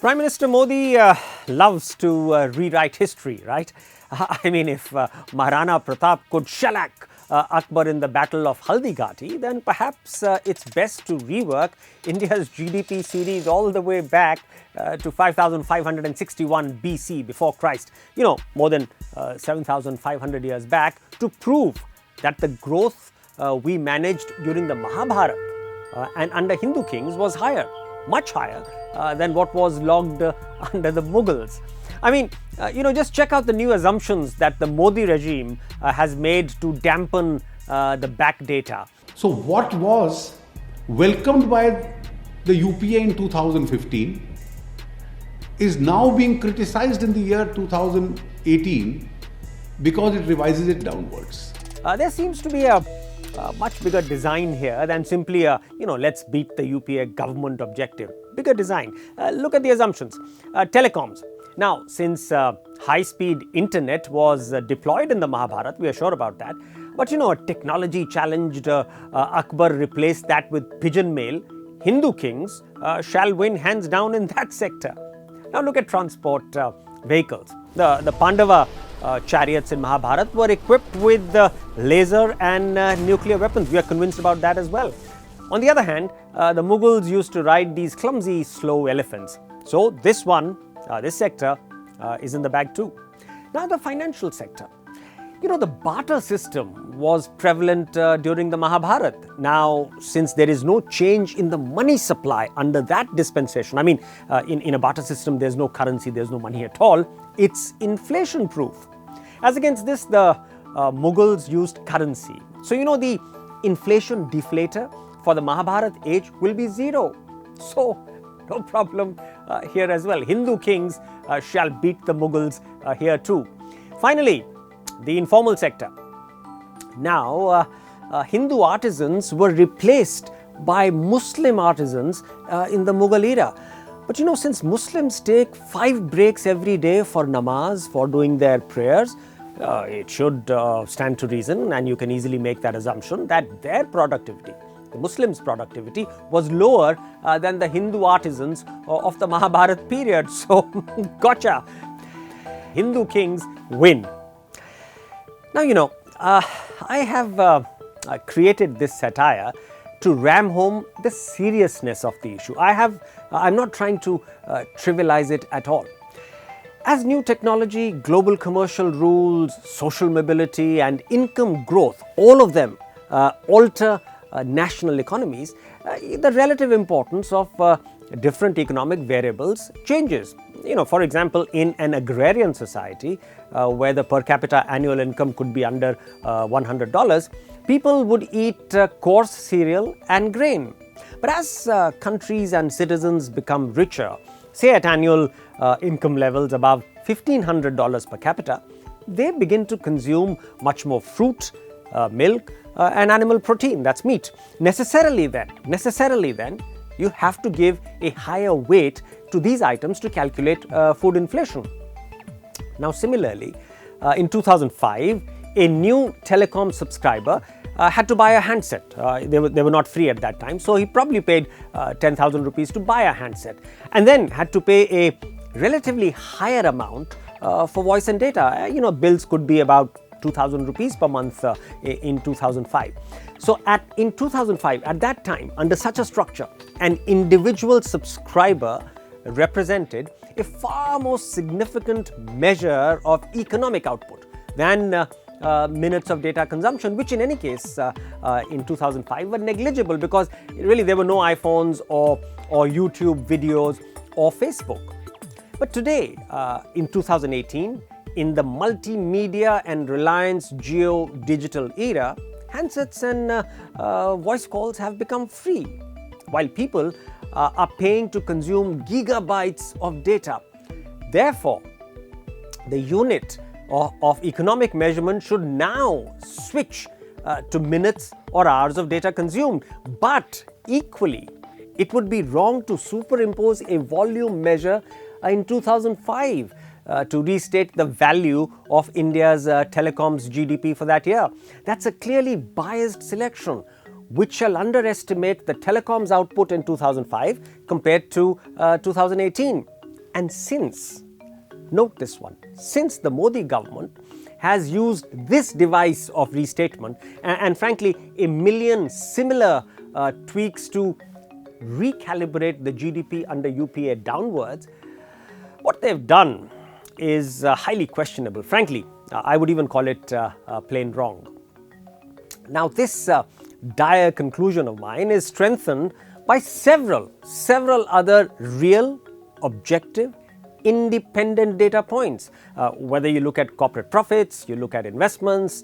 Prime Minister Modi loves to rewrite history, right? I mean, if Maharana Pratap could shellac Akbar in the Battle of Haldighati, then perhaps it's best to rework India's GDP series all the way back to 5561 BC, before Christ, more than 7,500 years back, to prove that the growth we managed during the Mahabharata and under Hindu kings was higher, much higher than what was logged under the Mughals. I mean, just check out the new assumptions that the Modi regime has made to dampen the back data. So what was welcomed by the UPA in 2015 is now being criticized in the year 2018 because it revises it downwards. There seems to be a much bigger design here than simply a, let's beat the UPA government objective. Bigger design. Look at the assumptions. Telecoms. Now, since high-speed internet was deployed in the Mahabharata, we are sure about that. But a technology-challenged Akbar replaced that with pigeon mail. Hindu kings shall win hands down in that sector. Now look at transport vehicles. The Pandava chariots in Mahabharata were equipped with laser and nuclear weapons. We are convinced about that as well. On the other hand, the Mughals used to ride these clumsy, slow elephants. So this sector is in the bag too. Now the financial sector. The barter system was prevalent during the Mahabharata. Now, since there is no change in the money supply under that dispensation, I mean, in a barter system, there's no currency, there's no money at all, it's inflation-proof. As against this, the Mughals used currency. So, the inflation deflator for the Mahabharata age will be zero. So, no problem here as well. Hindu kings shall beat the Mughals here too. Finally, the informal sector. Now, Hindu artisans were replaced by Muslim artisans in the Mughal era. But since Muslims take 5 breaks every day for namaz, for doing their prayers, it should stand to reason, and you can easily make that assumption, that their productivity, the Muslims' productivity, was lower than the Hindu artisans of the Mahabharata period. So, gotcha. Hindu kings win. Now, I have created this satire to ram home the seriousness of the issue. I'm not trying to trivialize it at all. As new technology, global commercial rules, social mobility, and income growth, all of them alter national economies, the relative importance of different economic variables changes. For example, in an agrarian society where the per capita annual income could be under $100, people would eat coarse cereal and grain. But as countries and citizens become richer, say at annual income levels above $1,500 per capita, they begin to consume much more fruit, milk, and animal protein, that's meat. Necessarily then, you have to give a higher weight to these items to calculate food inflation. Now, similarly, in 2005, a new Telecom subscriber had to buy a handset. They were not free at that time, so he probably paid 10,000 rupees to buy a handset, and then had to pay a relatively higher amount for voice and data. Bills could be about 2,000 rupees per month in 2005. So in 2005, at that time, under such a structure, an individual subscriber represented a far more significant measure of economic output than minutes of data consumption, which in any case in 2005 were negligible, because really there were no iPhones or YouTube videos or Facebook. But today, in 2018, in the multimedia and Reliance Jio digital era, handsets and voice calls have become free, while people are paying to consume gigabytes of data. Therefore, the unit of economic measurement should now switch to minutes or hours of data consumed. But equally, it would be wrong to superimpose a volume measure in 2005 to restate the value of India's Telecoms GDP for that year. That's a clearly biased selection, which shall underestimate the telecoms output in 2005 compared to 2018. And since, note this one, since the Modi government has used this device of restatement and frankly a million similar tweaks to recalibrate the GDP under UPA downwards, what they've done is highly questionable. Frankly, I would even call it plain wrong. Now, this dire conclusion of mine is strengthened by several other real, objective, independent data points. Whether you look at corporate profits, you look at investments,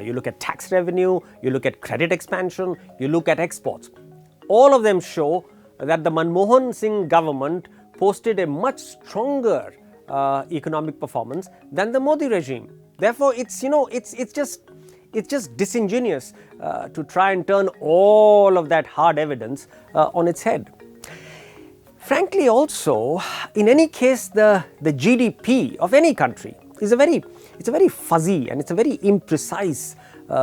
you look at tax revenue, you look at credit expansion, you look at exports. All of them show that the Manmohan Singh government posted a much stronger economic performance than the Modi regime. Therefore, it's just disingenuous to try and turn all of that hard evidence on its head. Frankly, also, in any case, the GDP of any country is a very fuzzy and it's a very imprecise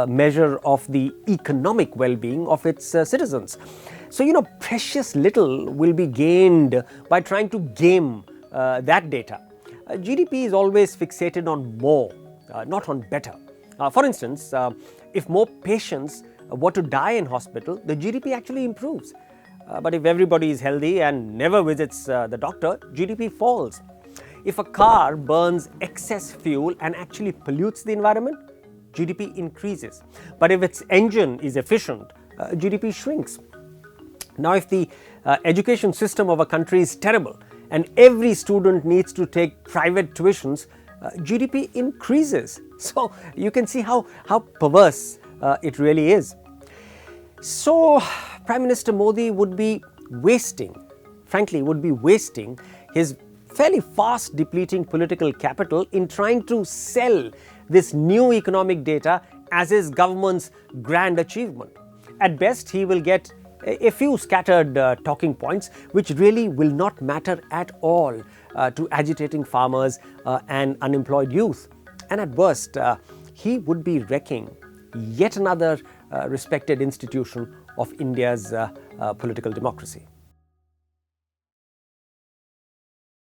measure of the economic well-being of its citizens. So, precious little will be gained by trying to game that data. GDP is always fixated on more, not on better. For instance, if more patients were to die in hospital, the GDP actually improves. But if everybody is healthy and never visits the doctor, GDP falls. If a car burns excess fuel and actually pollutes the environment, GDP increases. But if its engine is efficient, GDP shrinks. Now, if the education system of a country is terrible and every student needs to take private tuitions, GDP increases. So you can see how perverse it really is. So Prime Minister Modi would be wasting his fairly fast depleting political capital in trying to sell this new economic data as his government's grand achievement. At best, he will get a few scattered talking points which really will not matter at all to agitating farmers and unemployed youth. And at worst, he would be wrecking yet another respected institution of India's political democracy.